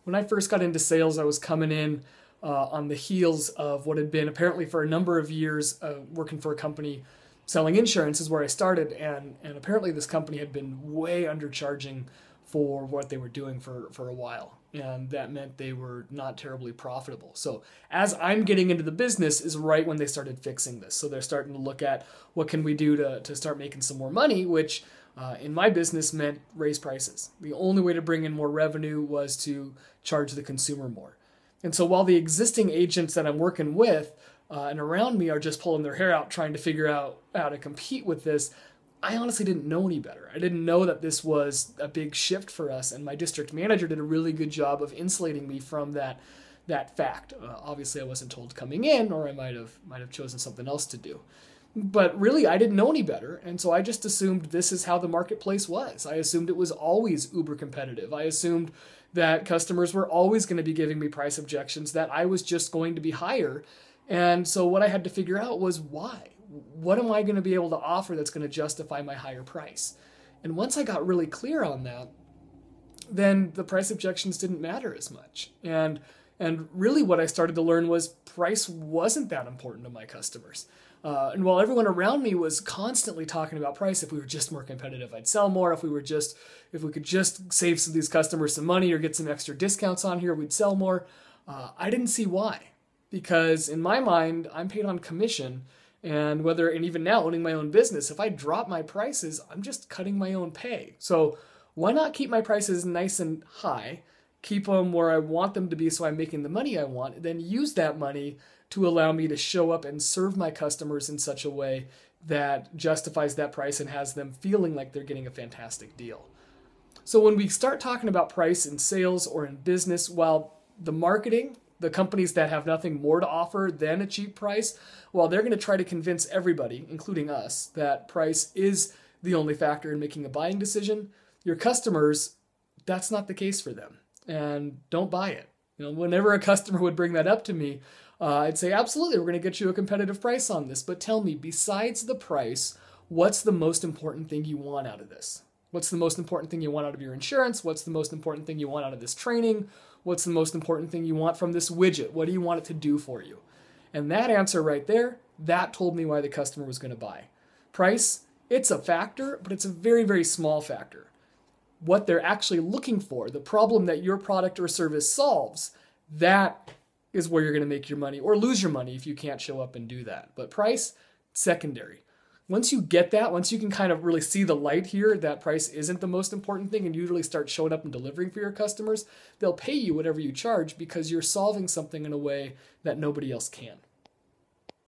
when I first got into sales, I was coming in on the heels of what had been apparently for a number of years working for a company selling insurance is where I started. And apparently this company had been way undercharging for what they were doing for a while. And that meant they were not terribly profitable. So as I'm getting into the business is right when they started fixing this. So they're starting to look at what can we do to start making some more money, which in my business meant raise prices. The only way to bring in more revenue was to charge the consumer more. And so while the existing agents that I'm working with and around me are just pulling their hair out trying to figure out how to compete with this, I honestly didn't know any better. I didn't know that this was a big shift for us, and my district manager did a really good job of insulating me from that fact. Obviously, I wasn't told coming in, or I might have chosen something else to do. But really, I didn't know any better, and so I just assumed this is how the marketplace was. I assumed it was always uber competitive. I assumed that customers were always going to be giving me price objections, that I was just going to be higher. And so what I had to figure out was why. What am I going to be able to offer that's going to justify my higher price? And once I got really clear on that, then the price objections didn't matter as much. And really what I started to learn was price wasn't that important to my customers. And while everyone around me was constantly talking about price, if we were just more competitive, I'd sell more. If we could just save these customers some money or get some extra discounts on here, we'd sell more. I didn't see why, because in my mind, I'm paid on commission. And even now owning my own business, if I drop my prices, I'm just cutting my own pay. So why not keep my prices nice and high, keep them where I want them to be so I'm making the money I want, and then use that money to allow me to show up and serve my customers in such a way that justifies that price and has them feeling like they're getting a fantastic deal. So when we start talking about price in sales or in business, while the marketing, the companies that have nothing more to offer than a cheap price, well, they're going to try to convince everybody, including us, that price is the only factor in making a buying decision. Your customers, that's not the case for them. And don't buy it. Whenever a customer would bring that up to me, I'd say, absolutely, we're going to get you a competitive price on this. But tell me, besides the price, what's the most important thing you want out of this? What's the most important thing you want out of your insurance? What's the most important thing you want out of this training? What's the most important thing you want from this widget? What do you want it to do for you? And that answer right there, that told me why the customer was going to buy. Price, it's a factor, but it's a very, very small factor. What they're actually looking for, the problem that your product or service solves, that is where you're going to make your money or lose your money if you can't show up and do that. But price, secondary. Once you get that, once you can kind of really see the light here, that price isn't the most important thing, and you really start showing up and delivering for your customers, they'll pay you whatever you charge because you're solving something in a way that nobody else can.